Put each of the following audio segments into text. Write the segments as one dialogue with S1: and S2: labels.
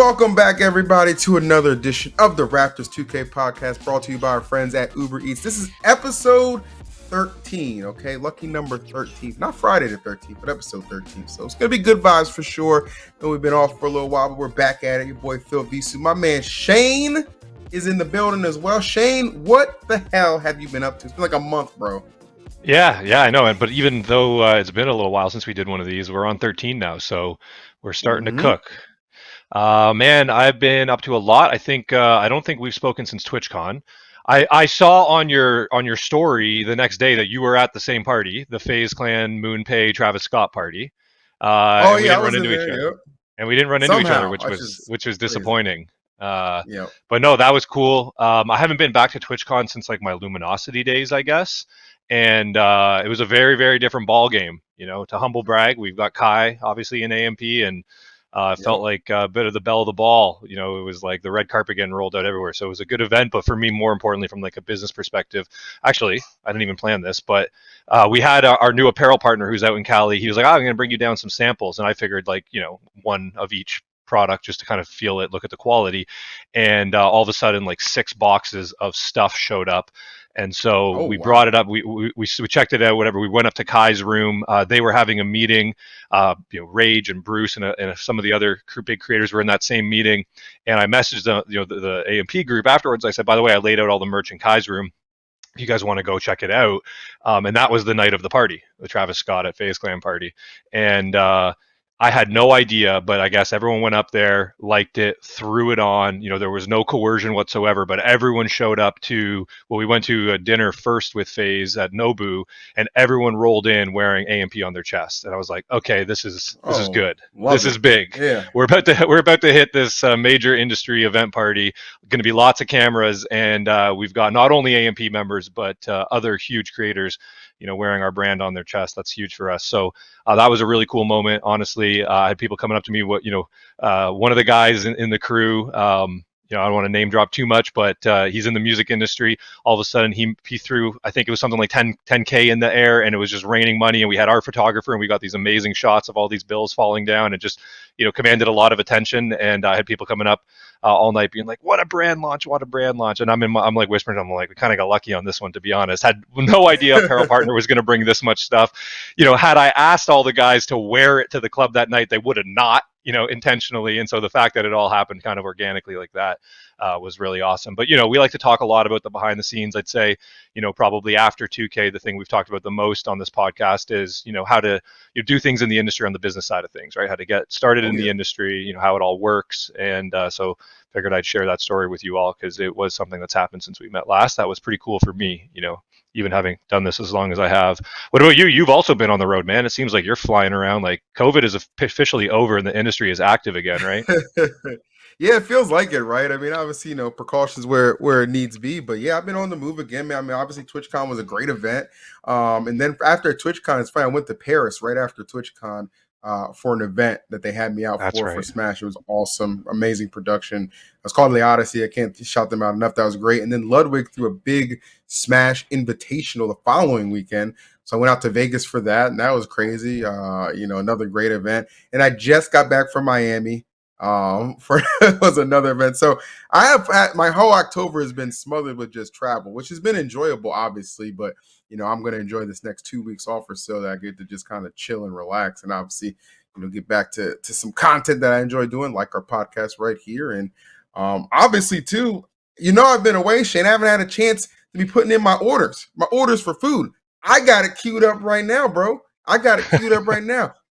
S1: Welcome back, everybody, to another edition of the Raptors 2K podcast, brought to you by our friends at UberEats. This is episode 13, okay? Lucky number 13. Not Friday the 13th, but episode 13. So it's going to be good vibes for sure. And we've been off for a little while, but we're back at it. Your boy, Phil Visu. My man, Shane, is in the building as well. Shane, what the hell have you been up to? It's been like a month, bro.
S2: Yeah, I know. But even though it's been a little while since we did one of these, we're on 13 now. So we're starting to cook. Man, I've been up to a lot. I don't think we've spoken since TwitchCon. I saw on your story the next day that you were at the same party, the FaZe Clan MoonPay Travis Scott party.
S1: I was in there. Yep.
S2: And we didn't run into each other, which was disappointing. But no, that was cool. I haven't been back to TwitchCon since like my Luminosity days, I guess. And it was a very, very different ball game. You know, to humble brag, we've got Kai obviously in AMP, and felt like a bit of the belle of the ball. You know, it was like the red carpet getting rolled out everywhere. So it was a good event. But for me, more importantly, from like a business perspective, actually, I didn't even plan this, but we had our new apparel partner who's out in Cali. He was like, I'm going to bring you down some samples. And I figured like, you know, one of each product just to kind of feel it, look at the quality. And all of a sudden, like 6 boxes of stuff showed up. And so brought it up. We checked it out. Whatever. We went up to Kai's room. They were having a meeting. Rage and Bruce and some of the other big creators were in that same meeting. And I messaged the AMP group afterwards. I said, by the way, I laid out all the merch in Kai's room. If you guys want to go check it out. And that was the night of the party, the Travis Scott at FaZe Clan party. And I had no idea, but I guess everyone went up there, liked it, threw it on. You know, there was no coercion whatsoever, but everyone showed up to, we went to a dinner first with FaZe at Nobu, and everyone rolled in wearing AMP on their chest. And I was like, okay, this is good. This is big.
S1: Yeah.
S2: We're about to hit this major industry event party. Going to be lots of cameras, and we've got not only AMP members, but other huge creators, you know, wearing our brand on their chest. That's huge for us. So that was a really cool moment, honestly. I had people coming up to me, one of the guys in the crew, I don't want to name drop too much, but he's in the music industry. All of a sudden, he threw, I think it was something like 10K in the air, and it was just raining money. And we had our photographer, and we got these amazing shots of all these bills falling down, and just, you know, commanded a lot of attention. And I had people coming up all night being like, what a brand launch. And I'm like whispering, I'm like, we kind of got lucky on this one, to be honest. Had no idea apparel partner was going to bring this much stuff. You know, had I asked all the guys to wear it to the club that night, they would have not, you know, intentionally. And so the fact that it all happened kind of organically like that was really awesome. But, you know, we like to talk a lot about the behind the scenes. I'd say, you know, probably after 2K, the thing we've talked about the most on this podcast is, you know, how to do things in the industry on the business side of things, right? How to get started in the industry, you know, how it all works. And so figured I'd share that story with you all because it was something that's happened since we met last. That was pretty cool for me, you know, even having done this as long as I have. What about you? You've also been on the road, man. It seems like you're flying around. Like COVID is officially over and the industry is active again, right?
S1: Yeah, it feels like it, right? I mean, obviously, you know, precautions where it needs be, but yeah, I've been on the move again, man. I mean, obviously, TwitchCon was a great event, and then after TwitchCon, it's funny. I went to Paris right after TwitchCon for an event that they had me out for Smash. It was awesome, amazing production. It's called the Odyssey. I can't shout them out enough. That was great. And then Ludwig threw a big Smash Invitational the following weekend. So I went out to Vegas for that, and that was crazy. You know, another great event. And I just got back from Miami. Was another event. So I have had, my whole October has been smothered with just travel, which has been enjoyable, obviously. But you know, I'm going to enjoy this next 2 weeks off or so that I get to just kind of chill and relax, and obviously, you know, get back to some content that I enjoy doing, like our podcast right here, and obviously too. You know, I've been away, Shane. I haven't had a chance to be putting in my orders for food. I got it queued up right now, bro.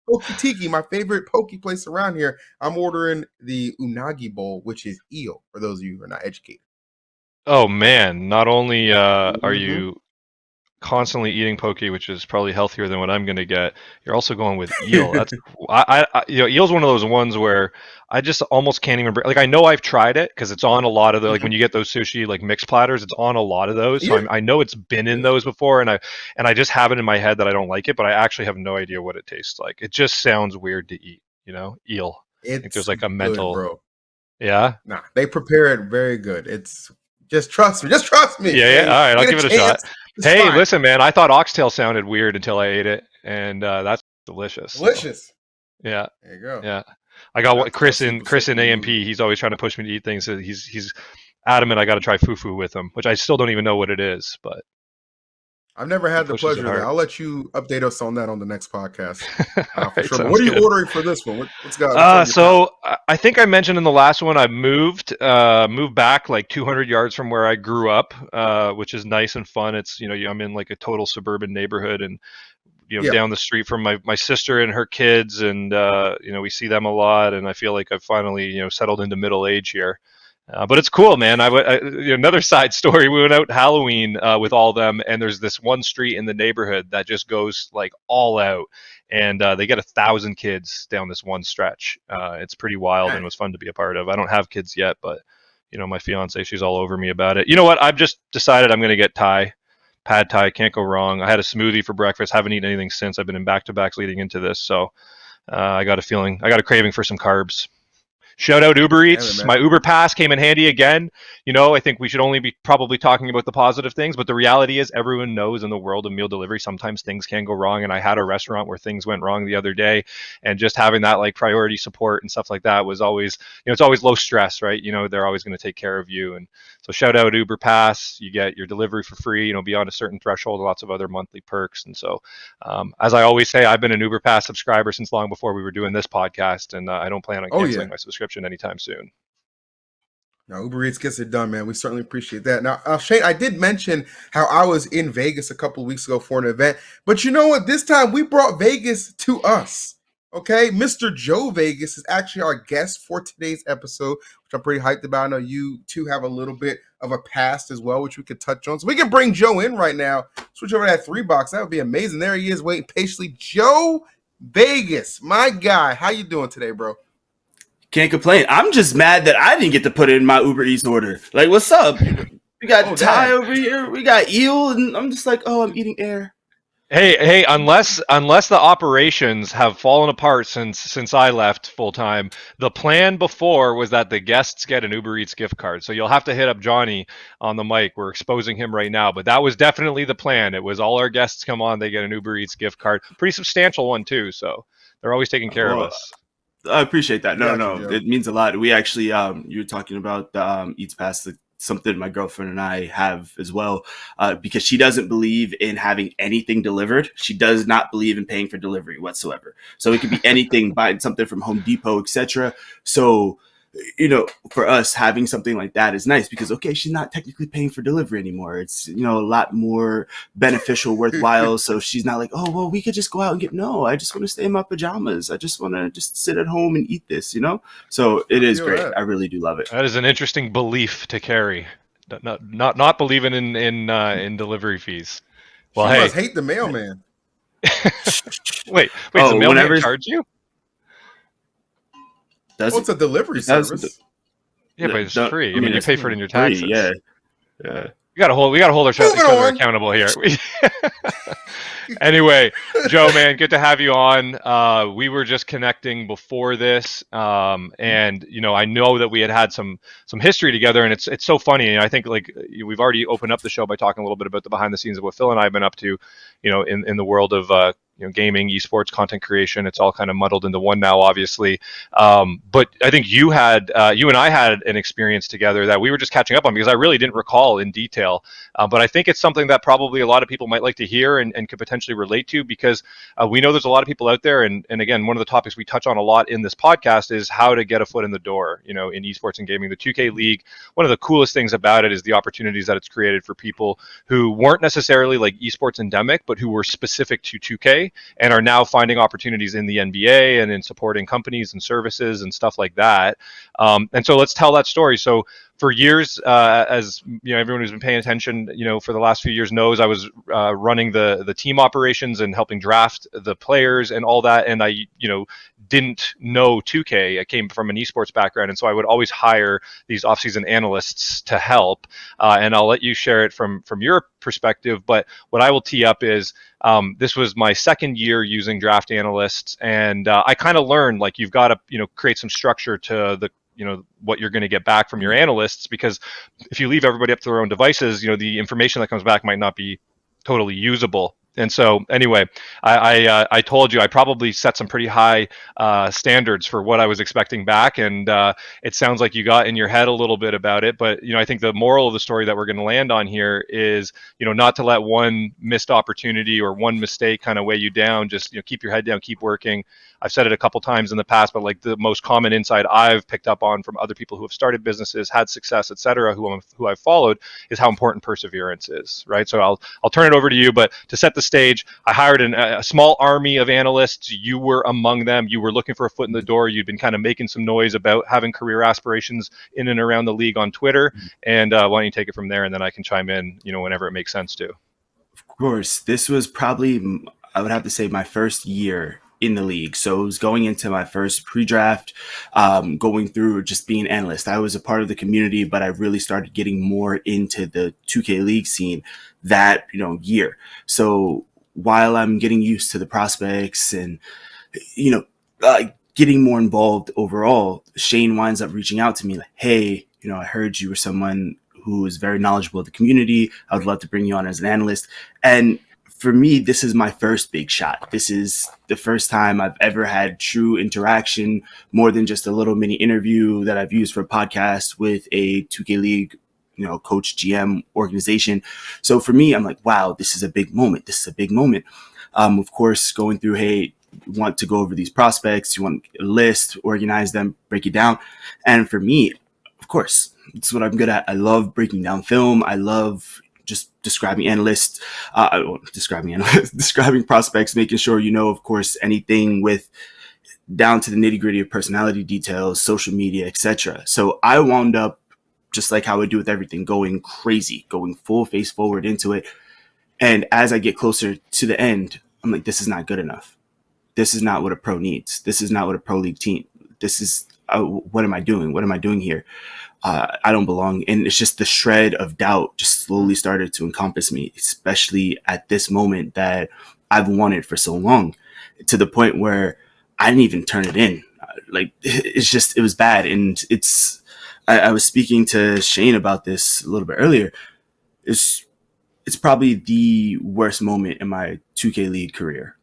S1: Poke Tiki, my favorite poke place around here. I'm ordering the unagi bowl, which is eel, for those of you who are not educated.
S2: Oh, man. Not only are you constantly eating poke, which is probably healthier than what I'm going to get, you're also going with eel. That's eel's one of those ones where I just almost can't even like, I know I've tried it because it's on a lot of the, like when you get those sushi like mixed platters, it's on a lot of those. So I know it's been in those before, and I just have it in my head that I don't like it, but I actually have no idea what it tastes like. It just sounds weird to eat, you know, eel. I think there's like a mental,
S1: bro.
S2: Yeah.
S1: Nah, they prepare it very good. It's just trust me.
S2: Yeah. All right, I'll give it a shot. Hey, listen, man, I thought oxtail sounded weird until I ate it, and that's delicious.
S1: Delicious.
S2: So. Yeah.
S1: There you go.
S2: Yeah. I got
S1: That's super
S2: Chris in
S1: super
S2: AMP.
S1: smooth.
S2: He's always trying to push me to eat things. So he's adamant I got to try fufu with him, which I still don't even know what it is, but
S1: I've never
S2: he
S1: had the
S2: pushes it
S1: pleasure of that.
S2: hard.
S1: I'll let you update us on that on the next podcast,
S2: All
S1: for
S2: right,
S1: sure. But what
S2: sounds
S1: are you
S2: good.
S1: ordering for this one? What's on your palate?
S2: So I think I mentioned in the last one I moved back like 200 yards from where I grew up, which is nice and fun. It's I'm in like a total suburban neighborhood, and
S1: Yeah.
S2: down the street from my sister and her kids, and we see them a lot, and I feel like I've finally settled into middle age here. But it's cool, man. Another side story. We went out Halloween with all of them, and there's this one street in the neighborhood that just goes like all out, and they get 1,000 kids down this one stretch. It's pretty wild, and
S1: Dang.
S2: it was fun to be a part of. I don't have kids yet, but my fiance, she's all over me about it. You know what? I've just decided I'm going to get pad thai. Can't go wrong. I had a smoothie for breakfast. Haven't eaten anything since. I've been in back to backs leading into this, so I got a craving for some carbs. Shout out Uber
S1: Damn
S2: Eats.
S1: man.
S2: My Uber Pass came in handy again. I think we should only be probably talking about the positive things, but the reality is everyone knows in the world of meal delivery, sometimes things can go wrong. And I had a restaurant where things went wrong the other day, and just having that like priority support and stuff like that was always, it's always low stress, right? They're always going to take care of you. And so shout out Uber Pass. You get your delivery for free, beyond a certain threshold, lots of other monthly perks. And so, as I always say, I've been an Uber Pass subscriber since long before we were doing this podcast, and I don't plan on
S1: Oh yeah.
S2: canceling my subscription anytime soon.
S1: Now Uber Eats gets it done, man. We certainly appreciate that. Now, Shane, I did mention how I was in Vegas a couple of weeks ago for an event, but you know what? This time we brought Vegas to us. Okay, Mr. Joe Vegas is actually our guest for today's episode, which I'm pretty hyped about. I know you two have a little bit of a past as well, which we could touch on. So we can bring Joe in right now. Switch over to that 3 box. That would be amazing. There he is, waiting patiently. Joe Vegas, my guy. How you doing today, bro?
S3: Can't complain. I'm just mad that I didn't get to put it in my Uber Eats order. Like, what's up? We got
S1: Oh,
S3: Thai
S1: dang.
S3: over here. We got eel, and I'm just like, oh, I'm eating air.
S2: Hey, unless the operations have fallen apart since I left full time, the plan before was that the guests get an Uber Eats gift card. So you'll have to hit up Johnny on the mic. We're exposing him right now, but that was definitely the plan. It was all our guests come on, they get an Uber Eats gift card, pretty substantial one too. So they're always taking care of
S3: Well,
S2: us.
S3: I appreciate that.
S1: We
S3: No,
S1: got you,
S3: no,
S1: Joe.
S3: it means a lot. We actually, you were talking about the Eats Pass, something my girlfriend and I have as well, because she doesn't believe in having anything delivered. She does not believe in paying for delivery whatsoever. So it could be anything, buying something from Home Depot, etc. So, for us, having something like that is nice because, okay, she's not technically paying for delivery anymore. It's, a lot more beneficial, worthwhile. So she's not like, oh, well, we could just go out and no, I just want to stay in my pajamas. I just want to just sit at home and eat this. So
S1: I
S3: it is
S1: feel
S3: great.
S1: that.
S3: I really do love it.
S2: That is an interesting belief to carry. Not believing in delivery fees. Well,
S1: She
S2: hey,
S1: must hate the mailman.
S2: wait, does the
S3: Oh,
S2: mailman
S3: whenever
S2: charge you?
S3: does
S1: Well,
S3: it,
S1: it's a delivery
S3: it does,
S1: service.
S2: Yeah, but it's
S3: don't,
S2: free.
S3: I
S2: I mean,
S3: mean,
S2: you
S3: it's
S2: pay for it in your
S3: free.
S2: taxes.
S3: Yeah. Yeah.
S2: We gotta hold
S1: Moving
S2: each other
S1: on.
S2: accountable here. Anyway, Joe, man, good to have you on. We were just connecting before this, and I know that we had some history together, and it's so funny. And I think like we've already opened up the show by talking a little bit about the behind the scenes of what Phil and I have been up to, in the world of gaming, esports, content creation. It's all kind of muddled into one now, obviously. But I think you and I had an experience together that we were just catching up on because I really didn't recall in detail. But I think it's something that probably a lot of people might like to hear and could potentially relate to because we know there's a lot of people out there. And again, one of the topics we touch on a lot in this podcast is how to get a foot in the door, in esports and gaming. The 2K League, one of the coolest things about it is the opportunities that it's created for people who weren't necessarily like esports endemic, but who were specific to 2K and are now finding opportunities in the NBA and in supporting companies and services and stuff like that. And so let's tell that story. So for years, as everyone who's been paying attention, for the last few years knows, I was running the team operations and helping draft the players and all that. And I, didn't know 2K. I came from an esports background, and so I would always hire these off-season analysts to help. And I'll let you share it from your perspective. But what I will tee up is this was my second year using draft analysts, and I kind of learned like you've got to create some structure to the what you're going to get back from your analysts, because if you leave everybody up to their own devices, the information that comes back might not be totally usable. And so, anyway, I told you I probably set some pretty high standards for what I was expecting back, and it sounds like you got in your head a little bit about it. But I think the moral of the story that we're going to land on here is, not to let one missed opportunity or one mistake kind of weigh you down. Just keep your head down, keep working. I've said it a couple times in the past, but like the most common insight I've picked up on from other people who have started businesses, had success, et cetera, who I've followed, is how important perseverance is, right? So I'll turn it over to you, but to set the stage, I hired a small army of analysts. You were among them. You were looking for a foot in the door. You'd been kind of making some noise about having career aspirations in and around the league on Twitter. And why don't you take it from there, and then I can chime in, whenever it makes sense to.
S3: Of course, this was probably, I would have to say, my first year in the league. So it was going into my first pre-draft, going through just being an analyst. I was a part of the community, but I really started getting more into the 2K league scene that, year. So while I'm getting used to the prospects and, getting more involved overall, Shane winds up reaching out to me like, hey, I heard you were someone who is very knowledgeable of the community. I would love to bring you on as an analyst. And for me, this is my first big shot. This is the first time I've ever had true interaction, more than just a little mini interview that I've used for a podcast with a 2K League, coach, GM organization. So for me, I'm like, wow, this is a big moment. This is a big moment. Of course, going through, hey, you want to go over these prospects, you want a list, organize them, break it down. And for me, of course, it's what I'm good at. I love breaking down film. I love just describing describing prospects, making sure, of course, anything with down to the nitty gritty of personality details, social media, etc. So I wound up, just like how I do with everything, going crazy, going full face forward into it. And as I get closer to the end, I'm like, this is not good enough. This is not what a pro needs. This is not what a pro league team. This is, what am I doing? What am I doing here? I don't belong. And it's just the shred of doubt just slowly started to encompass me, especially at this moment that I've wanted for so long, to the point where I didn't even turn it in. It was bad. And I was speaking to Shane about this a little bit earlier. It's probably the worst moment in my 2K League career,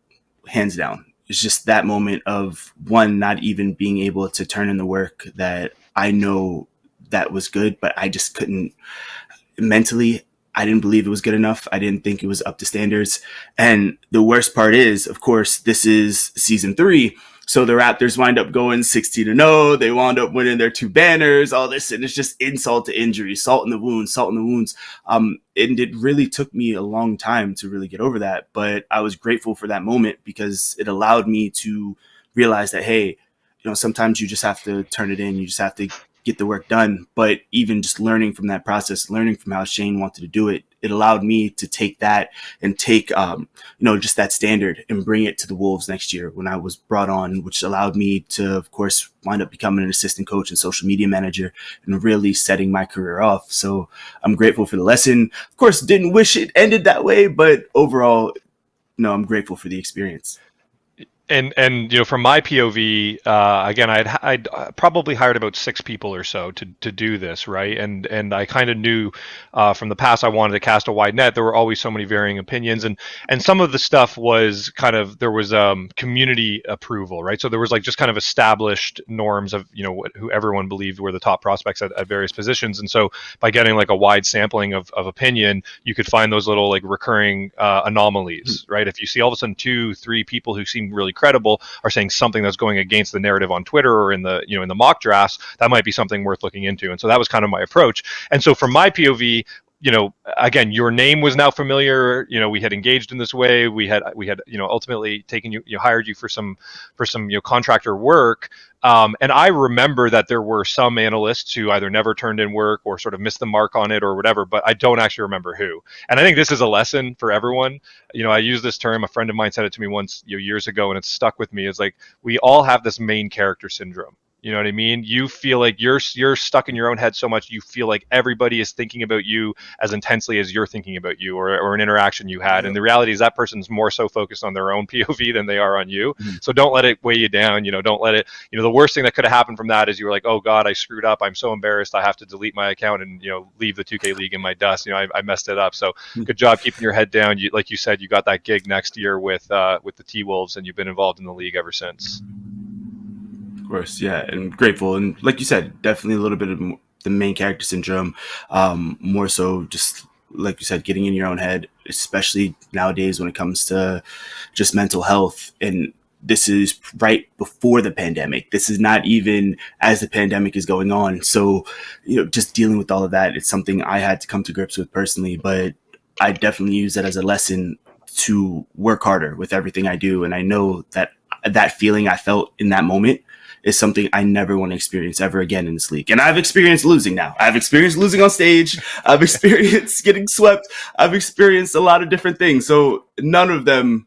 S3: hands down. It's just that moment of, one, not even being able to turn in the work that I know that was good, but I just couldn't mentally. I didn't believe it was good enough. I didn't think it was up to standards. And the worst part is, of course, this is season 3. So the Raptors wind up going 16-0. They wound up winning their 2 banners, all this. And it's just insult to injury, salt in the wounds. And it really took me a long time to really get over that. But I was grateful for that moment because it allowed me to realize that, hey, sometimes you just have to turn it in. You just have to get the work done. But even just learning from that process, learning from how Shane wanted to do it, it allowed me to take that and take, just that standard and bring it to the Wolves next year when I was brought on, which allowed me to, of course, wind up becoming an assistant coach and social media manager and really setting my career off. So I'm grateful for the lesson. Of course, didn't wish it ended that way, but overall, no, I'm grateful for the experience.
S2: And from my POV, again, I'd probably hired about 6 people or so to do this, right? And I kind of knew from the past I wanted to cast a wide net. There were always so many varying opinions, and some of the stuff was kind of, there was community approval, right? So there was like just kind of established norms of who everyone believed were the top prospects at various positions, and so by getting like a wide sampling of opinion, you could find those little like recurring anomalies, right? If you see all of a sudden 2-3 people who seem really credible are saying something that's going against the narrative on Twitter or in the in the mock drafts, that might be something worth looking into. And so that was kind of my approach. And so from my POV, again, your name was now familiar. We had engaged in this way. We had ultimately taken you, hired you for some contractor work. And I remember that there were some analysts who either never turned in work or sort of missed the mark on it or whatever, but I don't actually remember who. And I think this is a lesson for everyone. I use this term, a friend of mine said it to me once years ago, and it's stuck with me. It's like, we all have this main character syndrome, You know what I mean? You feel like you're stuck in your own head so much. You feel like everybody is thinking about you as intensely as you're thinking about you, or an interaction you had.
S1: Yep.
S2: And the reality is that person's more so focused on their own POV than they are on you.
S3: Mhm.
S2: So don't let it weigh you down. Don't let it. The worst thing that could have happened from that is you were like, oh God, I screwed up. I'm so embarrassed. I have to delete my account and leave the 2K League in my dust. I messed it up. So good job keeping your head down. Like you said, you got that gig next year with the T-Wolves, and you've been involved in the league ever since.
S3: Of course, yeah, and grateful, and like you said, definitely a little bit of the main character syndrome. More so, just like you said, getting in your own head, especially nowadays when it comes to just mental health. And this is right before the pandemic. This is not even as the pandemic is going on. So, just dealing with all of that, it's something I had to come to grips with personally. But I definitely use that as a lesson to work harder with everything I do. And I know that feeling I felt in that moment is something I never want to experience ever again in this league. And I've experienced losing now. I've experienced losing on stage. I've experienced getting swept. I've experienced a lot of different things. So none of them,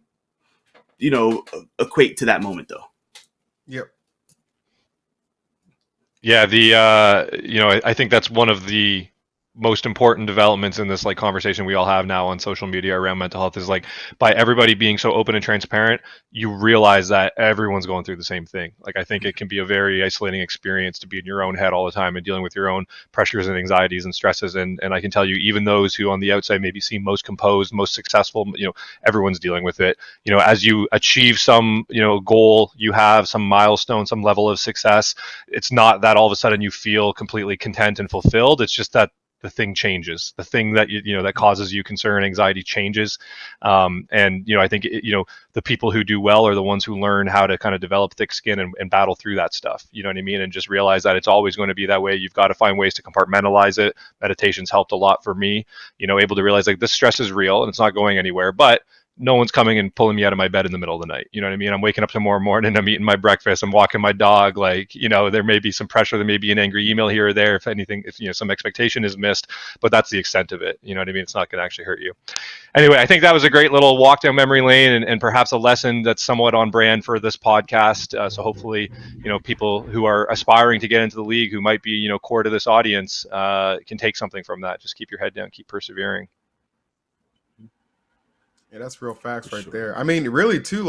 S3: equate to that moment though.
S1: Yep.
S2: Yeah, I think that's one of the most important developments in this conversation we all have now on social media around mental health is by everybody being so open and transparent, you realize that everyone's going through the same thing. I think it can be a very isolating experience to be in your own head all the time and dealing with your own pressures and anxieties and stresses. And I can tell you, even those who on the outside maybe seem most composed, most successful, everyone's dealing with it. As you achieve some, goal, you have some milestone, some level of success. It's not that all of a sudden you feel completely content and fulfilled. It's just that the thing changes. The thing that that causes you concern, anxiety changes, and I think the people who do well are the ones who learn how to kind of develop thick skin and battle through that stuff. You know what I mean? And just realize that it's always going to be that way. You've got to find ways to compartmentalize it. Meditation's helped a lot for me. Able to realize this stress is real and it's not going anywhere, but no one's coming and pulling me out of my bed in the middle of the night. You know what I mean? I'm waking up tomorrow morning, I'm eating my breakfast, I'm walking my dog. There may be some pressure, there may be an angry email here or there, if anything, if some expectation is missed, but that's the extent of it. You know what I mean? It's not going to actually hurt you. Anyway, I think that was a great little walk down memory lane and perhaps a lesson that's somewhat on brand for this podcast. So hopefully, people who are aspiring to get into the league, who might be, core to this audience, can take something from that. Just keep your head down, keep persevering.
S1: Yeah, that's real facts right there. I mean, really too,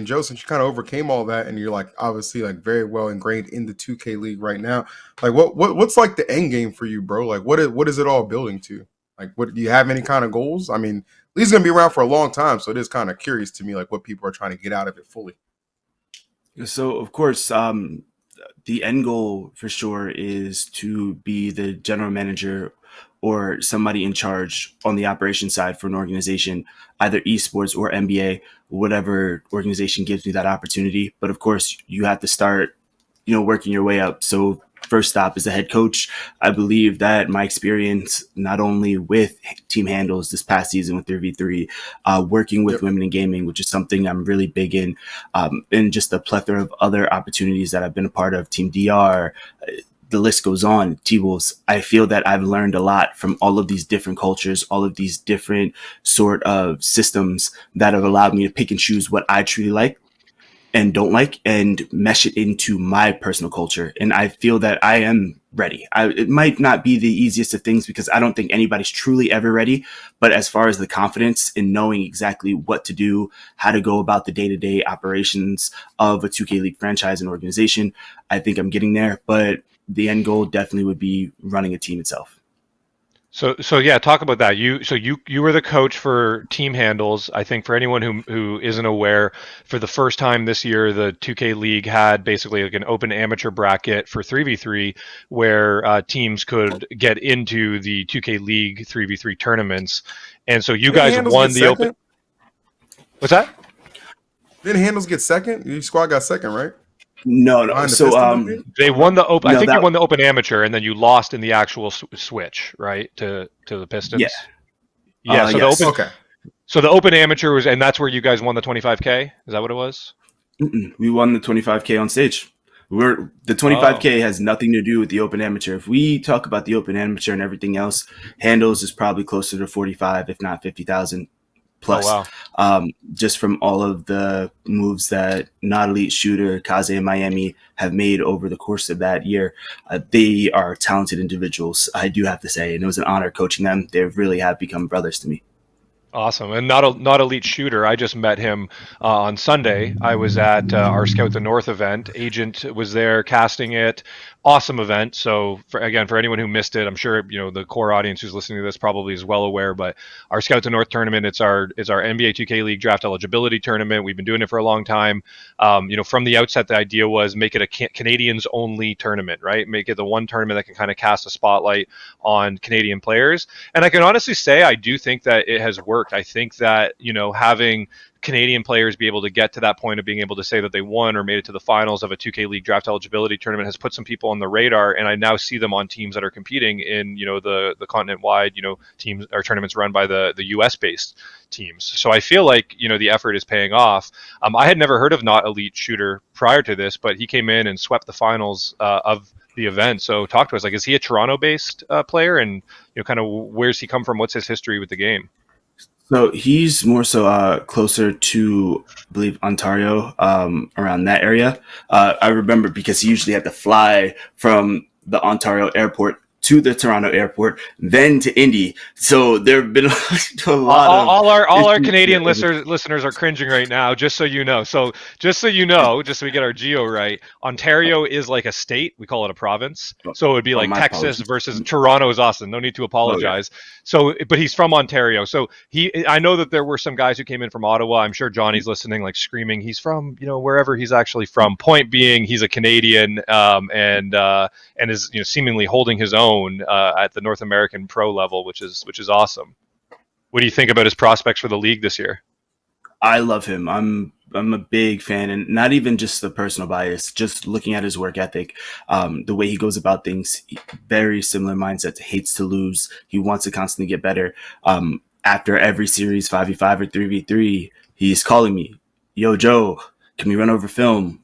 S1: Joe, since you kind of overcame all that and you're obviously very well ingrained in the 2K League right now, what's the end game for you, bro? What is it all building to? What do you have any kind of goals? I mean, League's gonna be around for a long time, so it is kind of curious to me what people are trying to get out of it fully.
S3: So of course, the end goal for sure is to be the general manager or somebody in charge on the operations side for an organization, either esports or NBA, whatever organization gives me that opportunity. But of course, you have to start, working your way up. So first stop is the head coach. I believe that my experience, not only with team handles this past season with 3v3, working with women in gaming, which is something I'm really big in, and just a plethora of other opportunities that I've been a part of, Team DR, the list goes on, T-Wolves. I feel that I've learned a lot from all of these different cultures, all of these different sort of systems that have allowed me to pick and choose what I truly like and don't like and mesh it into my personal culture. And I feel that I am ready. It might not be the easiest of things because I don't think anybody's truly ever ready. But as far as the confidence in knowing exactly what to do, how to go about the day-to-day operations of a 2K League franchise and organization, I think I'm getting there. But the end goal definitely would be running a team itself.
S2: So yeah, talk about that. You were the coach for team handles. I think for anyone who isn't aware, for the first time this year, the 2K League had basically an open amateur bracket for 3v3, where teams could get into the 2K League 3v3 tournaments. And so you guys won the open. What's that?
S1: Didn't handles get second? Your squad got second, right?
S3: No. So
S2: they won the open. I think you won the open amateur, and then you lost in the actual switch, right, to the Pistons.
S3: Yeah.
S2: So
S3: yes.
S2: the open. Okay. So the open amateur was, and that's where you guys won the 25K. Is that what it was?
S3: We won the 25K on stage. The 25K has nothing to do with the open amateur. If we talk about the open amateur and everything else, handles is probably closer to 45, if not 50,000.
S2: Oh
S3: plus.
S2: wow.
S3: Just from all of the moves that not elite shooter Kaze and Miami have made over the course of that year. They are talented individuals, I do have to say, and it was an honor coaching them. They really have become brothers to me.
S2: Awesome, and not elite shooter. I just met him on Sunday. I was at our Scout the North event. Agent was there casting it. Awesome event. So for anyone who missed it, I'm sure the core audience who's listening to this probably is well aware. But our Scout the North tournament, it's our NBA 2K League draft eligibility tournament. We've been doing it for a long time. From the outset, the idea was make it a Canadians only tournament, right? Make it the one tournament that can kind of cast a spotlight on Canadian players. And I can honestly say I do think that it has worked. I think that, having Canadian players be able to get to that point of being able to say that they won or made it to the finals of a 2K League draft eligibility tournament has put some people on the radar, and I now see them on teams that are competing in the continent-wide teams or tournaments run by the US based teams. So I feel like the effort is paying off. I had never heard of Not Elite Shooter prior to this, but he came in and swept the finals of the event. So talk to us. Like, is he a Toronto-based player, and kind of where's he come from? What's his history with the game?
S3: So he's more so closer to, I believe, Ontario, around that area. I remember because he usually had to fly from the Ontario airport to the Toronto airport, then to Indy. So there have been a lot of
S2: all our Canadian
S3: issues.
S2: listeners are cringing right now. Just so you know, just so we get our geo right, Ontario is like a state. We call it a province. So it would be like
S3: My
S2: Texas
S3: apologies.
S2: versus Toronto is Austin. No need to apologize. So, but he's from Ontario. So I know that there were some guys who came in from Ottawa. I'm sure Johnny's listening, like screaming. He's from wherever he's actually from. Point being, he's a Canadian, and is seemingly holding his own at the North American pro level, which is awesome. What do you think about his prospects for the league this year?
S3: I love him. I'm a big fan, and not even just the personal bias, just looking at his work ethic, the way he goes about things. Very similar mindset. Hates to lose. He wants to constantly get better. After every series, 5v5 or 3v3, he's calling me, "Yo, Joe, can we run over film?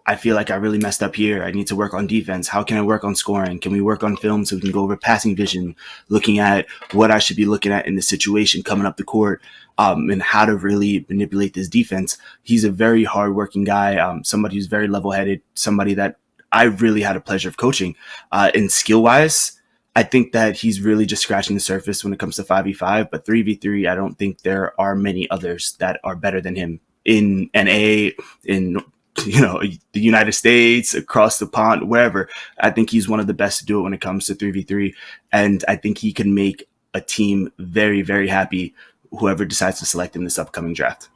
S3: I feel like I really messed up here. I need to work on defense. How can I work on scoring? Can we work on film so we can go over passing vision, looking at what I should be looking at in the situation coming up the court, and how to really manipulate this defense?" He's a very hardworking guy, somebody who's very level-headed, somebody that I really had a pleasure of coaching. And skill-wise, I think that he's really just scratching the surface when it comes to 5v5, but 3v3, I don't think there are many others that are better than him in NA, in the United States, across the pond, wherever. I think he's one of the best to do it when it comes to 3v3. And I think he can make a team very, very happy, whoever decides to select him this upcoming draft.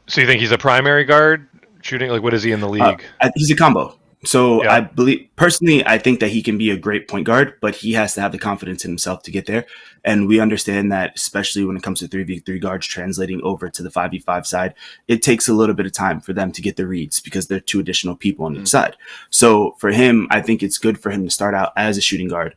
S2: So you think he's a primary guard shooting? Like, what is he in the league?
S3: He's a combo. So
S2: Yeah.
S3: I believe, personally, I think that he can be a great point guard, but he has to have the confidence in himself to get there. And we understand that, especially when it comes to 3v3 guards translating over to the 5v5 side, it takes a little bit of time for them to get the reads because there are two additional people on each side. So for him, I think it's good for him to start out as a shooting guard,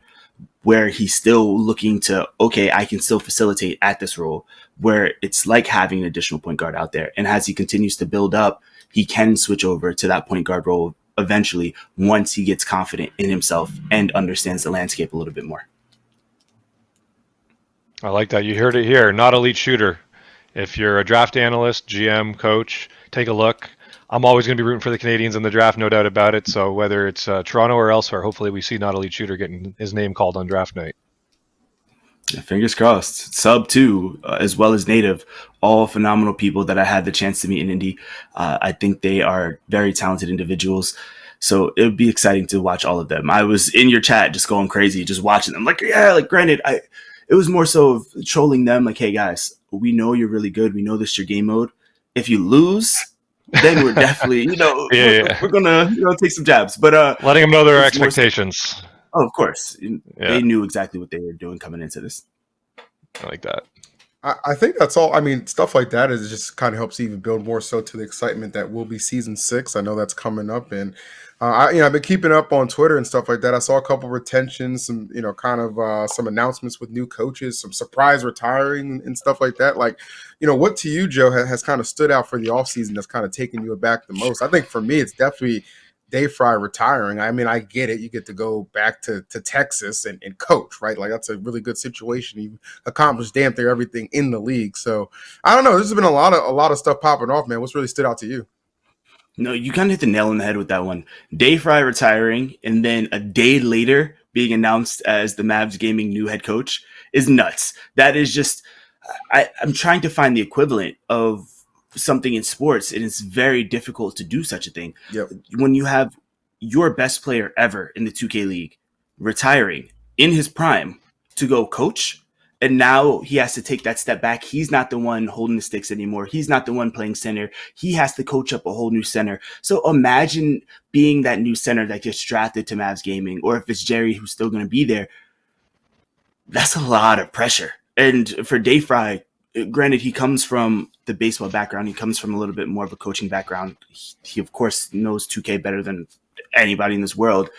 S3: where he's still looking to, okay, I can still facilitate at this role, where it's like having an additional point guard out there. And as he continues to build up, he can switch over to that point guard role eventually once he gets confident in himself and understands the landscape a little bit more.
S2: I like that. You heard it here. Not elite shooter. If you're a draft analyst, GM, coach, take a look. I'm always going to be rooting for the Canadians in the draft, no doubt about it. So whether it's Toronto or elsewhere, hopefully we see Not Elite Shooter getting his name called on draft night.
S3: Yeah, fingers crossed. Sub 2, as well as Native, all phenomenal people that I had the chance to meet in Indy. I think they are very talented individuals. So it would be exciting to watch all of them. I was in your chat just going crazy, just watching them. Like, yeah, like granted, it was more so of trolling them. Like, hey guys, we know you're really good. We know this is your game mode. If you lose, then we're definitely, we're gonna take some jabs. But
S2: letting them know their expectations.
S3: Oh, of course. They knew exactly what they were doing coming into this.
S2: I like that.
S1: I think that's all. I mean, stuff like that is just kind of helps even build more so to the excitement that will be season 6. I know that's coming up, and I've been keeping up on Twitter and stuff like that. I saw a couple retentions, some some announcements with new coaches, some surprise retiring and stuff like that. Like, what to you, Joe, has kind of stood out for the offseason that's kind of taken you aback the most? I think for me, it's definitely Dave Fry retiring, I mean, I get it. You get to go back to Texas and coach, right? Like that's a really good situation. You accomplished damn near everything in the league. So I don't know. There's been a lot of stuff popping off, man. What's really stood out to you?
S3: No, you kind of hit the nail on the head with that one. Dave Fry retiring, and then a day later being announced as the Mavs gaming new head coach is nuts. That is just, I'm trying to find the equivalent of something in sports, and it's very difficult to do such a thing.
S1: Yep.
S3: When you have your best player ever in the 2K League retiring in his prime to go coach, and now he has to take that step back. He's not the one holding the sticks anymore. He's not the one playing center. He has to coach up a whole new center. So imagine being that new center that gets drafted to Mavs Gaming, or if it's Jerry who's still going to be there. That's a lot of pressure. And for Dave Fry, granted, he comes from the baseball background. He comes from a little bit more of a coaching background. He of course, knows 2K better than anybody in this world.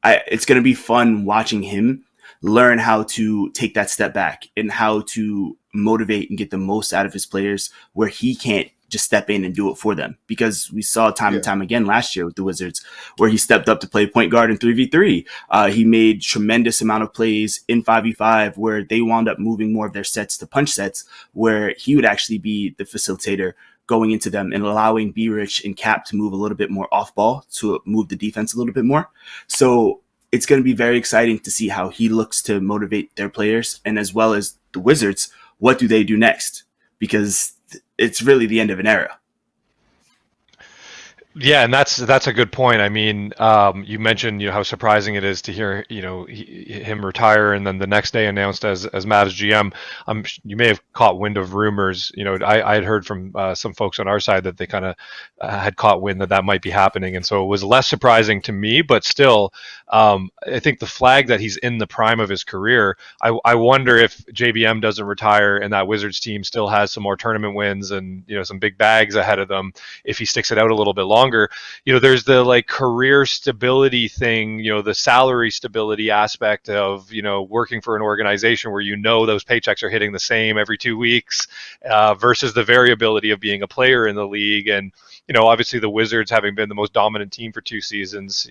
S3: It's going to be fun watching him learn how to take that step back and how to motivate and get the most out of his players where he can't just step in and do it for them. Because we saw time and time again last year with the Wizards where he stepped up to play point guard in 3v3. He made tremendous amount of plays in 5v5 where they wound up moving more of their sets to punch sets, where he would actually be the facilitator going into them and allowing B-Rich and Cap to move a little bit more off ball to move the defense a little bit more. So it's going to be very exciting to see how he looks to motivate their players, and as well as the Wizards, what do they do next? Because it's really the end of an era.
S2: Yeah, and that's a good point. I mean, you mentioned how surprising it is to hear him retire, and then the next day announced as Mavs GM. You may have caught wind of rumors. I had heard from some folks on our side that they kind of had caught wind that might be happening, and so it was less surprising to me. But still, I think the flag that he's in the prime of his career. I wonder if JBM doesn't retire and that Wizards team still has some more tournament wins and some big bags ahead of them if he sticks it out a little bit longer. There's the career stability thing, the salary stability aspect of working for an organization where those paychecks are hitting the same every 2 weeks versus the variability of being a player in the league. And obviously the Wizards, having been the most dominant team for 2 seasons,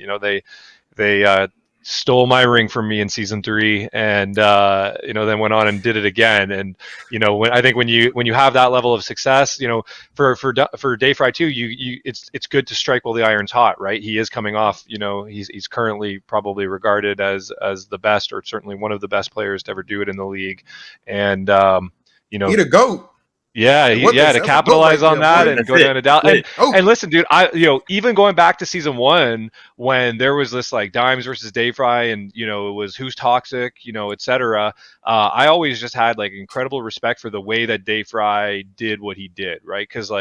S2: they stole my ring from me in season 3 and then went on and did it again. And I think when you have that level of success, for Dave Fry too, it's good to strike while the iron's hot, right? He is coming off, he's currently probably regarded as the best, or certainly one of the best players to ever do it in the league. And
S1: he the GOAT.
S2: To capitalize on that and go down to Dallas. And listen, dude, even going back to season 1 when there was this Dimes versus Dave Fry and it was who's toxic, etc. I always just had incredible respect for the way that Dave Fry did what he did, right? Because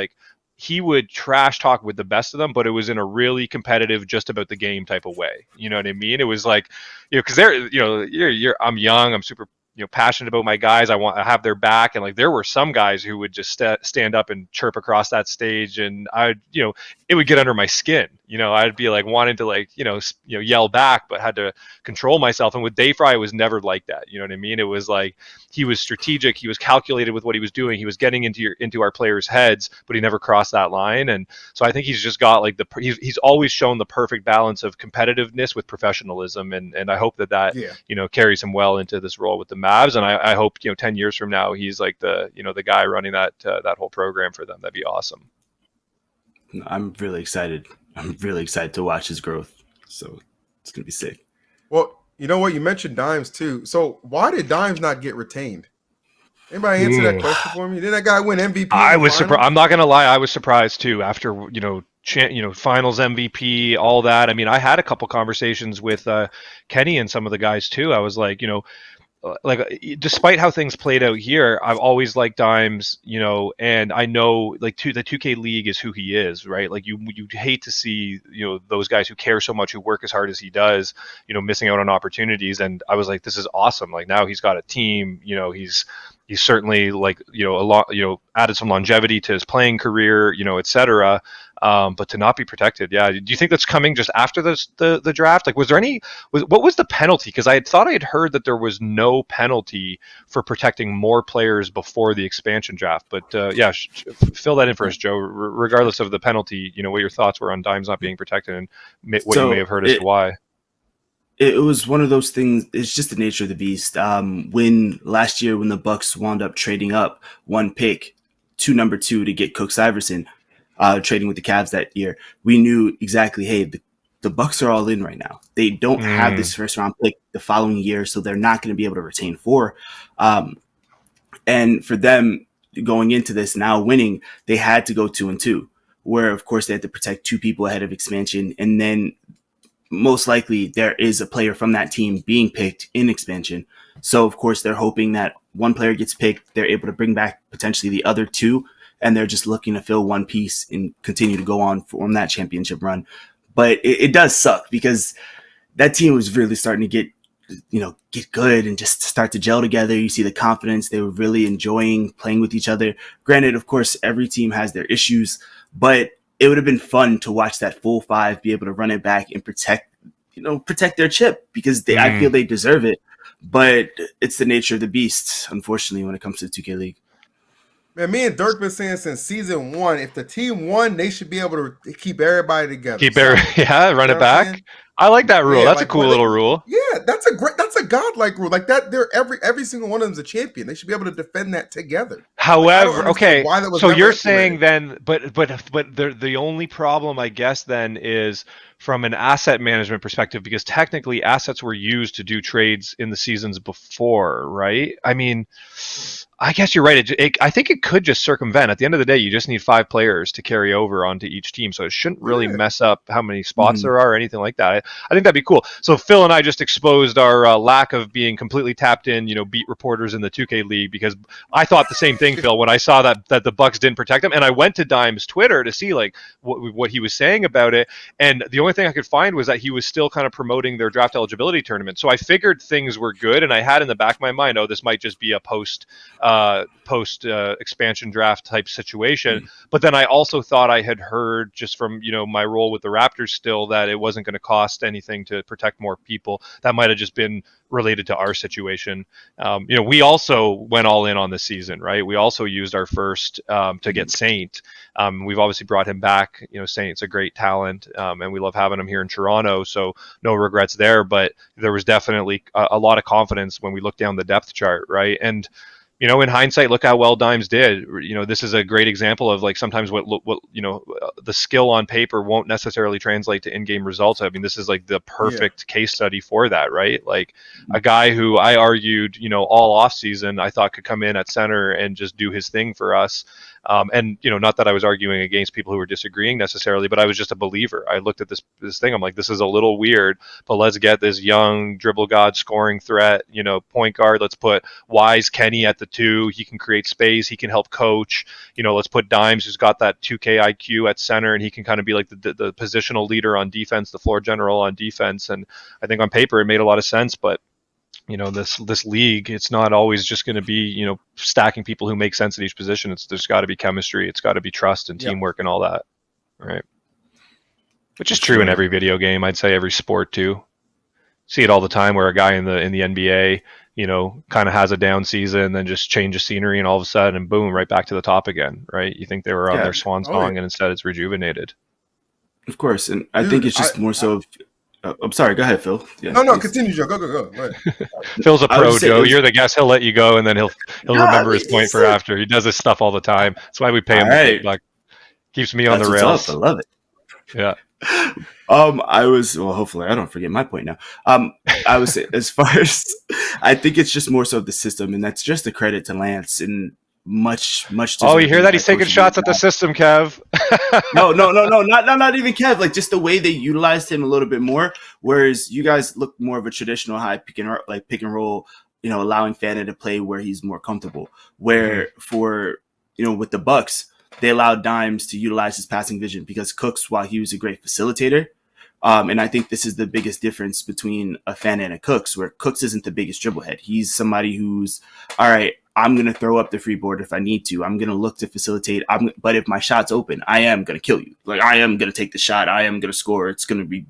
S2: he would trash talk with the best of them, but it was in a really competitive, just about the game type of way. You know what I mean? It was because I'm young, I'm super passionate about my guys. I have their back, and there were some guys who would just stand up and chirp across that stage, and it would get under my skin. I'd be wanting to yell back, but had to control myself. And with Dave Fry, it was never like that. You know what I mean? It was he was strategic, he was calculated with what he was doing, he was getting into our players' heads, but he never crossed that line. And so I think he's just got he's always shown the perfect balance of competitiveness with professionalism, and I hope that carries him well into this role with the Mavs. And I hope 10 years from now he's the guy running that whole program for them. That'd be awesome.
S3: I'm really excited. I'm really excited to watch his growth. So it's gonna be sick.
S1: Well, you know what? You mentioned Dimes too. So why did Dimes not get retained? Anybody answer that question for me? Didn't that guy win MVP?
S2: I was surprised. I'm not gonna lie. I was surprised too. After finals MVP, all that. I mean, I had a couple conversations with Kenny and some of the guys too. I was despite how things played out here, I've always liked Dimes, and I know the 2K League is who he is, right? You hate to see, those guys who care so much, who work as hard as he does, missing out on opportunities. And I was like, this is awesome. Now he's got a team, he's certainly a lot, added some longevity to his playing career, etc. but to not be protected. Yeah. Do you think that's coming just after the draft? Like, what was the penalty? Because I thought I had heard that there was no penalty for protecting more players before the expansion draft. But fill that in for us, Joe. Regardless of the penalty, what your thoughts were on Dimes not being protected and what you may have heard as to why.
S3: It was one of those things. It's just the nature of the beast. When last year, when the Bucks wound up trading up one pick to number 2 to get Cooks Iverson, trading with the Cavs that year, we knew exactly, hey, the Bucks are all in right now. They don't have this first round pick the following year, so they're not going to be able to retain 4. And for them going into this now winning, they had to go 2-2, where of course they had to protect 2 people ahead of expansion, and then most likely there is a player from that team being picked in expansion. So of course they're hoping that one player gets picked, they're able to bring back potentially the other 2, and they're just looking to fill one piece and continue to go on from that championship run. But it does suck because that team was really starting to get good and just start to gel together. You see the confidence. They were really enjoying playing with each other. Granted, of course, every team has their issues, but it would have been fun to watch that full 5 be able to run it back and protect their chip, because I feel they deserve it. But it's the nature of the beast, unfortunately, when it comes to the 2K League.
S1: Man, me and Dirk been saying since season 1, if the team won, they should be able to keep everybody together.
S2: Run it back. I like that rule. That's a cool little rule.
S1: Yeah, that's a godlike rule. Like that, they're every single one of them is a champion. They should be able to defend that together.
S2: However, okay, so you're saying then, but the only problem, I guess, then is from an asset management perspective, because technically assets were used to do trades in the seasons before, right? I mean, I guess you're right. I think it could just circumvent. At the end of the day, you just need 5 players to carry over onto each team, so it shouldn't really mess up how many spots there are or anything like that. I think that'd be cool. So Phil and I just exposed our lack of being completely tapped in, beat reporters in the 2K League, because I thought the same thing, Phil, when I saw that the Bucks didn't protect him, and I went to Dime's Twitter to see like what he was saying about it, and the only thing I could find was that he was still kind of promoting their draft eligibility tournament. So I figured things were good, and I had in the back of my mind, this might just be a post expansion draft type situation. But then I also thought I had heard just from my role with the Raptors still that it wasn't going to cost anything to protect more people. That might have just been related to our situation. We also went all in on this season, right? We also used our first to get Saint. We've obviously brought him back. Saint's a great talent, and we love having him here in Toronto, so no regrets there. But there was definitely a lot of confidence when we looked down the depth chart, right? And in hindsight, look how well Dimes did. This is a great example of like sometimes what the skill on paper won't necessarily translate to in-game results. I mean, this is like the perfect case study for that, right? Like a guy who I argued, all off season, I thought could come in at center and just do his thing for us. And not that I was arguing against people who were disagreeing necessarily, but I was just a believer. I looked at this thing. I'm like, this is a little weird, but let's get this young dribble god scoring threat, point guard. Let's put Wise Kenny at the 2. He can create space. He can help coach. Let's put Dimes, who's got that 2K IQ, at center, and he can kind of be like the positional leader on defense, the floor general on defense. And I think on paper it made a lot of sense, but this league, it's not always just going to be, stacking people who make sense at each position. There's got to be chemistry. It's got to be trust and teamwork and all that. Right. Which is true in every video game. I'd say every sport too. See it all the time where a guy in the NBA, kind of has a down season, then just changes scenery, and all of a sudden, boom, right back to the top again. Right. You think they were on their swan song, and instead it's rejuvenated.
S3: Of course. And I think it's just more so. I'm sorry. Go ahead, Phil. Yeah,
S1: no, continue, Joe. Go.
S2: Phil's a pro, Joe. You're the guest. He'll let you go, and then he'll remember his point for after. He does this stuff all the time. That's why we pay him. Right. Like, keeps me on the rails.
S3: I love it.
S2: Yeah.
S3: Hopefully I don't forget my point now. I was as far as I think it's just more so the system, and that's just a credit to Lance and much.
S2: Oh, you hear that? He's taking shots at the system, Kev.
S3: No, not even Kev. Like just the way they utilized him a little bit more. Whereas you guys look more of a traditional high pick and roll, allowing Fanta to play where he's more comfortable. Where for with the Bucks, they allowed Dimes to utilize his passing vision, because Cooks, while he was a great facilitator, and I think this is the biggest difference between a Fanta and a Cooks, where Cooks isn't the biggest dribble head. He's somebody who's, all right, I'm going to throw up the free board if I need to. I'm going to look to facilitate. But if my shot's open, I am going to kill you. Like, I am going to take the shot. I am going to score. It's going to be,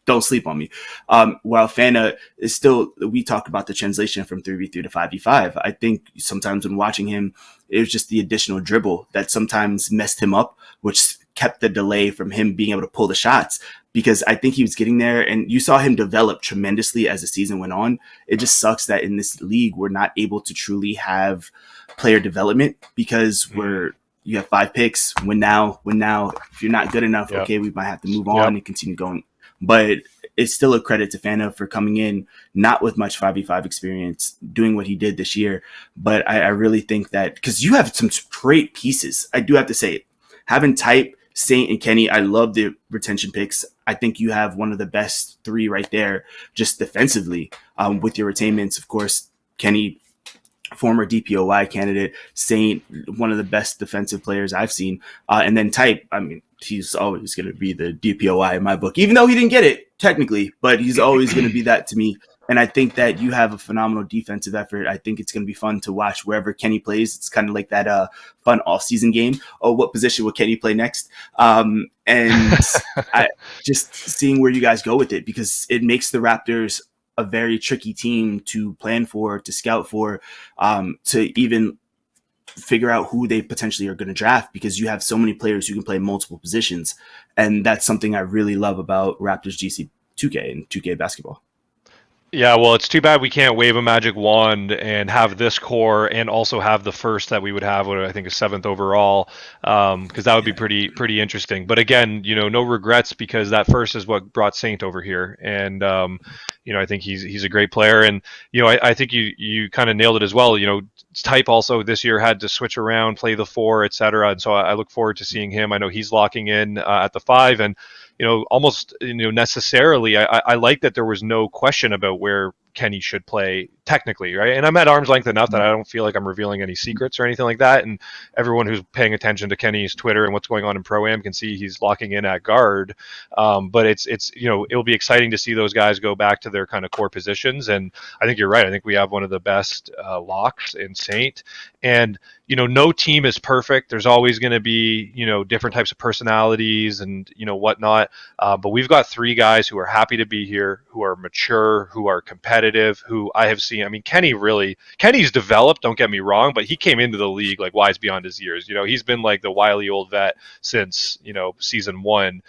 S3: don't sleep on me. While Fana is still, we talk about the translation from 3v3 to 5v5. I think sometimes when watching him, it was just the additional dribble that sometimes messed him up, which kept the delay from him being able to pull the shots, because I think he was getting there, and you saw him develop tremendously as the season went on. It just sucks that in this league, we're not able to truly have player development because you have 5 picks. When now, if you're not good enough, okay, we might have to move on and continue going. But it's still a credit to Fana for coming in, not with much 5v5 experience, doing what he did this year. But I really think that, because you have some great pieces, I do have to say it. Having Type, Saint, and Kenny, I love the retention picks. I think you have one of the best 3 right there, just defensively, with your retainments. Of course, Kenny, former DPOY candidate, Saint, one of the best defensive players I've seen. And then Type, I mean, he's always going to be the DPOY in my book, even though he didn't get it technically, but he's always going to be that to me. And I think that you have a phenomenal defensive effort. I think it's going to be fun to watch wherever Kenny plays. It's kind of like that fun off-season game. Oh, what position will Kenny play next? And I just seeing where you guys go with it, because it makes the Raptors a very tricky team to plan for, to scout for, to even figure out who they potentially are going to draft, because you have so many players who can play multiple positions. And that's something I really love about Raptors GC 2K and 2K basketball.
S2: Yeah, well, it's too bad we can't wave a magic wand and have this core and also have the first that we would have, what I think is 7th overall, because that would be pretty interesting. But again, no regrets, because that first is what brought Saint over here, and I think he's a great player, and I think you kind of nailed it as well. Type also this year had to switch around, play the 4, etc., and so I look forward to seeing him. I know he's locking in at the 5, and almost necessarily, I like that there was no question about where Kenny should play technically, right? And I'm at arm's length enough that I don't feel like I'm revealing any secrets or anything like that. And everyone who's paying attention to Kenny's Twitter and what's going on in Pro-Am can see he's locking in at guard. But it's it'll be exciting to see those guys go back to their kind of core positions. And I think you're right. I think we have one of the best locks in Saint. And no team is perfect. There's always going to be, different types of personalities and, whatnot. But we've got 3 guys who are happy to be here, who are mature, who are competitive, who I have seen. I mean, Kenny's developed, don't get me wrong, but he came into the league like wise beyond his years. He's been like the wily old vet since, season 1.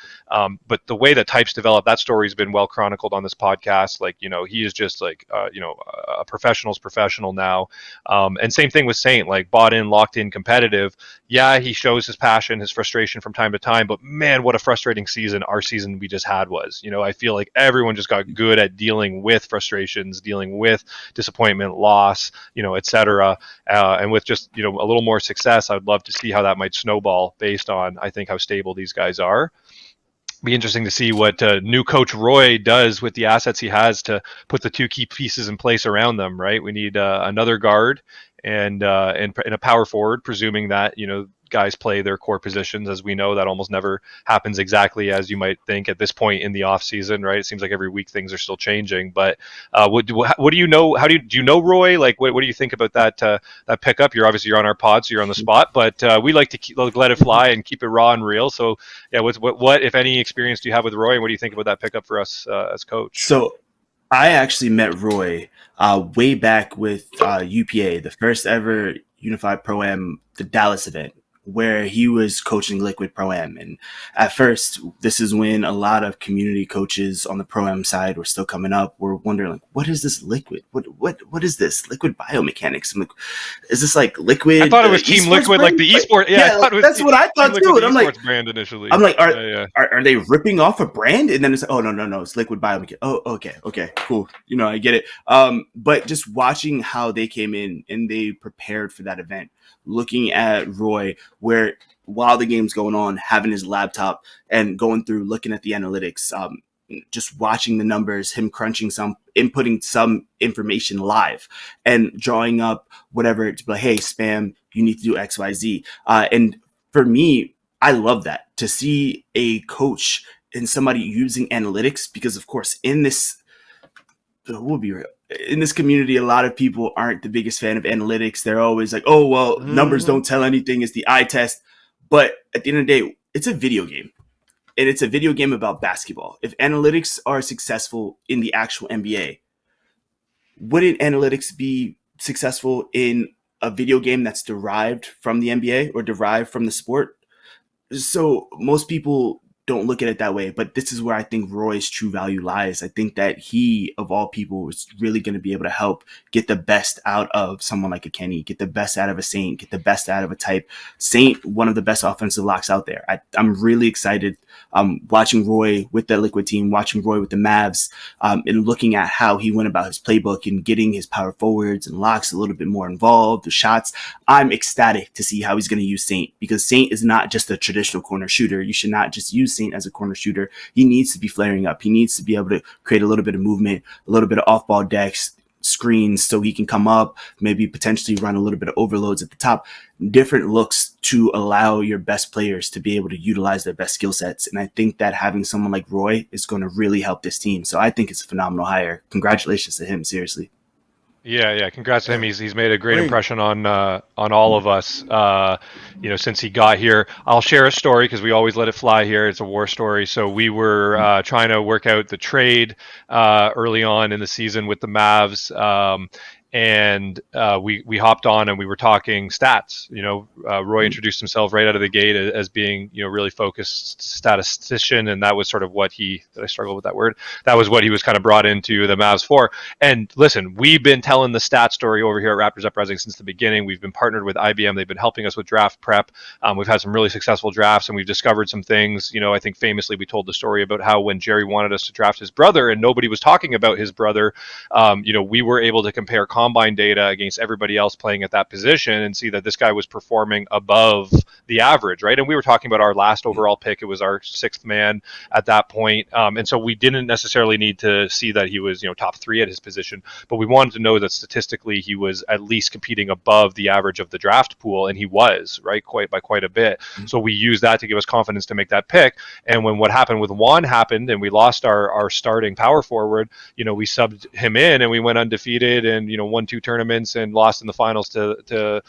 S2: But the way that Type's developed, that story's been well chronicled on this podcast. Like, he is just like, a professional's professional now. And same thing with Saint, like bought in, locked in, competitive. Yeah, he shows his passion, his frustration from time to time, but man, what a frustrating season our season we just had was. I feel like everyone just got good at dealing with frustrations, dealing with disappointment, loss, etc. And with just, a little more success, I would love to see how that might snowball based on, I think, how stable these guys are. Be interesting to see what new coach Roy does with the assets he has to put the 2 key pieces in place around them, right? We need another guard and a power forward, presuming that, guys play their core positions. As we know, that almost never happens exactly as you might think at this point in the off season, right? It seems like every week things are still changing. But what do you know? Do you know Roy? Like, what do you think about that pickup? You're on our pod, so you're on the spot. But we like to let it fly and keep it raw and real. So yeah, what if any experience do you have with Roy, and what do you think about that pickup for us as coach?
S3: So I actually met Roy way back with UPA, the first ever Unified Pro-Am, the Dallas event, where he was coaching Liquid Pro-Am. And at first, this is when a lot of community coaches on the Pro-Am side were still coming up. We're wondering, like, what is this Liquid? What is this? Liquid biomechanics? I'm like, is this like Liquid?
S2: I thought it was Team Liquid, brand? Like the esports.
S3: Yeah, that's what I thought too. And I'm like,
S2: brand initially.
S3: I'm like, are they ripping off a brand? And then it's like, oh, no, it's Liquid biomechanics. Oh, okay, cool. I get it. But just watching how they came in and they prepared for that event, looking at Roy, where while the game's going on, having his laptop and going through, looking at the analytics, just watching the numbers, him crunching inputting some information live and drawing up whatever to be like, hey, Spam, you need to do X, Y, Z. And for me, I love that, to see a coach and somebody using analytics, because of course in this we'll be real. In this community, a lot of people aren't the biggest fan of analytics. They're always like, oh, well, numbers don't tell anything. It's the eye test. But at the end of the day, it's a video game. And it's a video game about basketball. If analytics are successful in the actual NBA, wouldn't analytics be successful in a video game that's derived from the NBA or derived from the sport? So most people don't look at it that way, but this is where I think Roy's true value lies. I think that he, of all people, is really going to be able to help get the best out of someone like a Kenny, get the best out of a Saint, get the best out of a Type. Saint, one of the best offensive locks out there. I'm really excited watching Roy with the Liquid team, watching Roy with the Mavs, and looking at how he went about his playbook and getting his power forwards and locks a little bit more involved, the shots. I'm ecstatic to see how he's going to use Saint, because Saint is not just a traditional corner shooter. You should not just use Saint as a corner shooter. He needs to be flaring up. He needs to be able to create a little bit of movement, a little bit of off-ball decks, screens, so he can come up, maybe potentially run a little bit of overloads at the top, different looks to allow your best players to be able to utilize their best skill sets. And I think that having someone like Roy is going to really help this team. So I think it's a phenomenal hire. Congratulations to him, seriously.
S2: Yeah. Congrats to him. He's made a great impression on all of us. Since he got here. I'll share a story because we always let it fly here. It's a war story. So we were trying to work out the trade early on in the season with the Mavs. And we hopped on and we were talking stats. Roy introduced himself right out of the gate as being, really focused statistician, and that was sort of what did I struggle with that word? That was what he was kind of brought into the Mavs for. And listen, we've been telling the stat story over here at Raptors Uprising since the beginning. We've been partnered with IBM. They've been helping us with draft prep. We've had some really successful drafts, and we've discovered some things. I think famously we told the story about how when Jerry wanted us to draft his brother and nobody was talking about his brother, we were able to compare combine data against everybody else playing at that position and see that this guy was performing above the average, right? And we were talking about our last overall pick. It was our sixth man at that point. And so we didn't necessarily need to see that he was, top 3 at his position, but we wanted to know that statistically he was at least competing above the average of the draft pool. And he was, right, by quite a bit. So we used that to give us confidence to make that pick. And when what happened with Juan happened and we lost our starting power forward, we subbed him in and we went undefeated and, won 2 tournaments and lost in the finals to the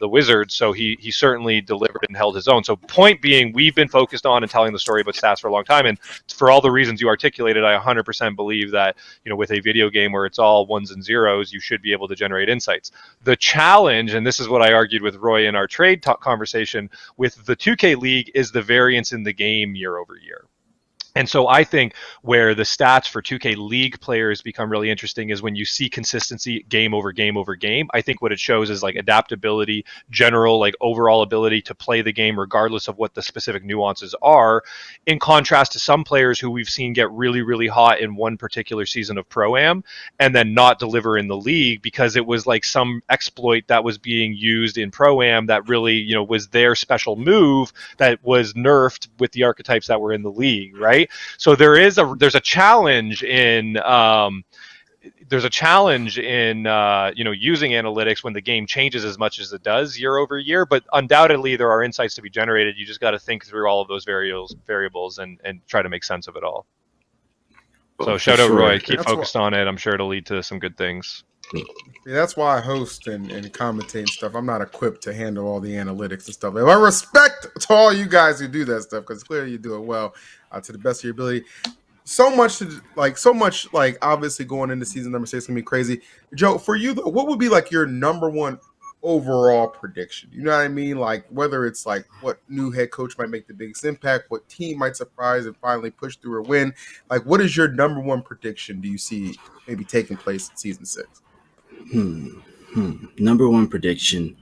S2: Wizards. So he certainly delivered and held his own. So point being, we've been focused on and telling the story about stats for a long time. And for all the reasons you articulated, I 100% believe that, with a video game where it's all ones and zeros, you should be able to generate insights. The challenge, and this is what I argued with Roy in our trade talk conversation with the 2K League, is the variance in the game year over year. And so I think where the stats for 2K League players become really interesting is when you see consistency game over game over game. I think what it shows is like adaptability, general, like overall ability to play the game regardless of what the specific nuances are, in contrast to some players who we've seen get really, really hot in one particular season of Pro-Am and then not deliver in the league because it was like some exploit that was being used in Pro-Am that really, was their special move that was nerfed with the archetypes that were in the league, right? So there's a challenge in using analytics when the game changes as much as it does year over year. But undoubtedly there are insights to be generated. You just got to think through all of those variables and try to make sense of it all. So shout out Roy, keep focused on it. I'm sure it'll lead to some good things.
S1: Yeah, that's why I host and commentate and stuff. I'm not equipped to handle all the analytics and stuff. I respect to all you guys who do that stuff because clearly you do it well to the best of your ability. So much, obviously going into season number 6 is gonna be crazy. Joe, for you though, what would be like your number one overall prediction? You know what I mean? Like whether it's like what new head coach might make the biggest impact, what team might surprise and finally push through or win. Like, what is your number one prediction? Do you see maybe taking place in season 6?
S3: Number one prediction.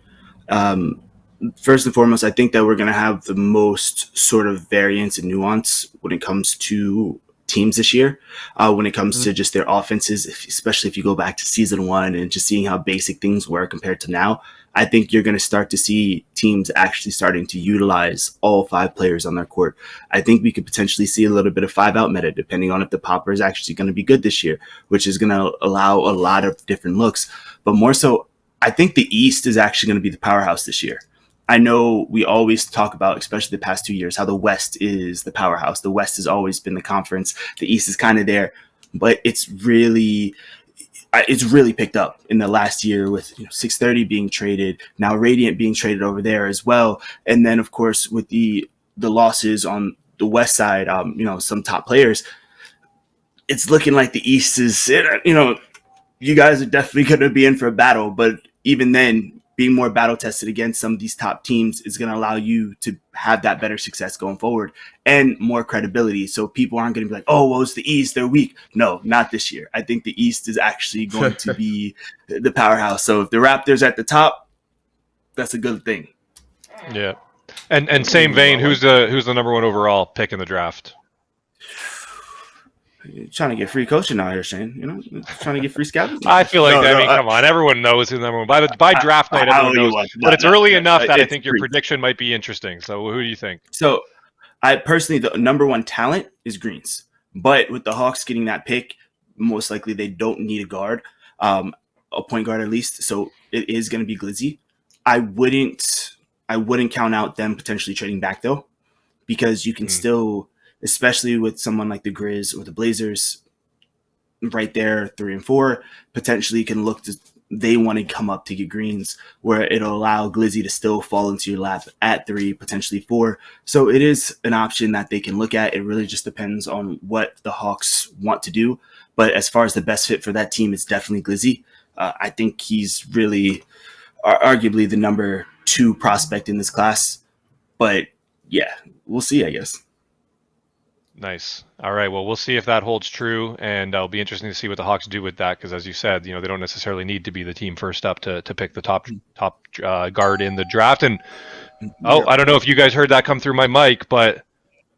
S3: First and foremost, I think that we're going to have the most sort of variance and nuance when it comes to teams this year, when it comes to just their offenses, especially if you go back to season 1 and just seeing how basic things were compared to now. I think you're going to start to see teams actually starting to utilize all 5 players on their court. I think we could potentially see a little bit of 5-out meta, depending on if the popper is actually going to be good this year, which is going to allow a lot of different looks. But more so, I think the East is actually going to be the powerhouse this year. I know we always talk about, especially the past 2 years, how the West is the powerhouse. The West has always been the conference. The East is kind of there. but it's really picked up in the last year with 630 being traded, now Radiant being traded over there as well, and then of course with the losses on the West side, some top players, it's looking like the East is, you guys are definitely going to be in for a battle, but even then, being more battle tested against some of these top teams is going to allow you to have that better success going forward and more credibility. So people aren't going to be like, oh, well, it's the East, they're weak. No, not this year. I think the East is actually going to be the powerhouse. So if the Raptors at the top, that's a good thing.
S2: Yeah. And same vein, who's the number one overall pick in the draft?
S3: You're trying to get free coaching out here, Shane. Trying to get free scouting.
S2: I feel like come on, everyone knows who's number one. By draft night, everyone knows. But it's early enough that I think your prediction might be interesting. So who do you think?
S3: So I personally, the number one talent is Greens. But with the Hawks getting that pick, most likely they don't need a guard, a point guard at least. So it is going to be Glizzy. I wouldn't count out them potentially trading back though, because you can still, especially with someone like the Grizz or the Blazers right there, 3 and 4, potentially can look to, they want to come up to get Greens, where it'll allow Glizzy to still fall into your lap at 3, potentially 4. So it is an option that they can look at. It really just depends on what the Hawks want to do. But as far as the best fit for that team, it's definitely Glizzy. I think he's really arguably the number 2 prospect in this class. But yeah, we'll see, I guess.
S2: Nice. All right. Well, we'll see if that holds true, and it'll be interesting to see what the Hawks do with that, because as you said, they don't necessarily need to be the team first up to pick the top guard in the draft. And I don't know if you guys heard that come through my mic, but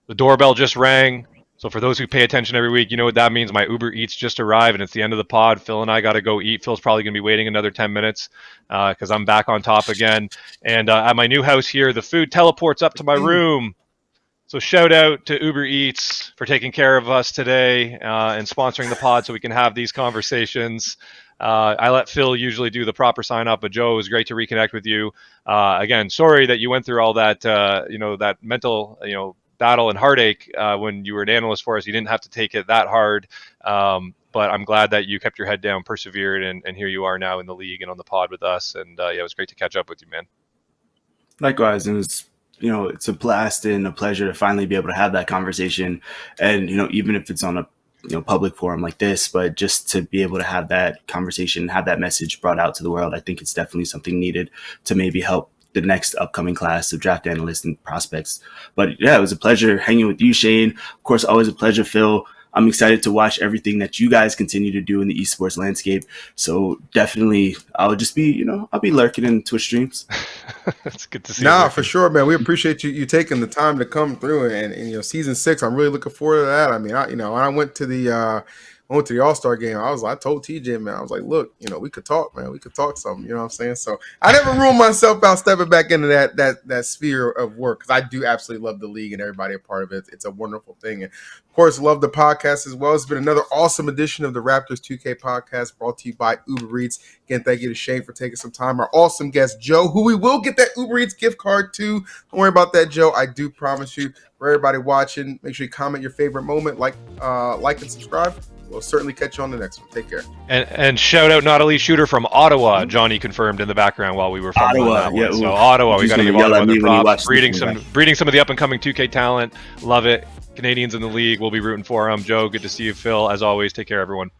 S2: the doorbell just rang. So for those who pay attention every week, you know what that means. My UberEats just arrived, and it's the end of the pod. Phil and I got to go eat. Phil's probably going to be waiting another 10 minutes because I'm back on top again. And at my new house here, the food teleports up to my room. So shout out to UberEats for taking care of us today and sponsoring the pod so we can have these conversations. I let Phil usually do the proper sign up, but Joe, it was great to reconnect with you. Again, sorry that you went through all that, that mental, battle and heartache when you were an analyst for us. You didn't have to take it that hard. But I'm glad that you kept your head down, persevered, and here you are now in the league and on the pod with us. And it was great to catch up with you, man.
S3: Likewise, it was. It's a blast and a pleasure to finally be able to have that conversation. And, even if it's on a, public forum like this, but just to be able to have that conversation, have that message brought out to the world, I think it's definitely something needed to maybe help the next upcoming class of draft analysts and prospects. But yeah, it was a pleasure hanging with you, Shane. Of course, always a pleasure, Phil. I'm excited to watch everything that you guys continue to do in the esports landscape. So definitely, I'll just be, I'll be lurking in Twitch streams.
S2: That's good to see.
S1: Nah, for sure, man. We appreciate you taking the time to come through, and season 6. I'm really looking forward to that. I mean, when I went to the All-Star game, I told TJ, man, I was like, look, we could talk, man. We could talk something, you know what I'm saying? So I never ruled myself out stepping back into that sphere of work, because I do absolutely love the league and everybody a part of it. It's a wonderful thing. And of course, love the podcast as well. It's been another awesome edition of the Raptors 2K podcast brought to you by UberEats. Again, thank you to Shane for taking some time. Our awesome guest, Joe, who we will get that UberEats gift card to. Don't worry about that, Joe. I do promise you. For everybody watching, make sure you comment your favorite moment, like and subscribe. We'll certainly catch you on the next one. Take care.
S2: And shout out not elite shooter from Ottawa. Johnny confirmed in the background while we were filming that one. So Ottawa, we got to give Ottawa the props. Breeding some of the up and coming 2K talent. Love it. Canadians in the league. We'll be rooting for them. Joe, good to see you. Phil, as always, take care, everyone.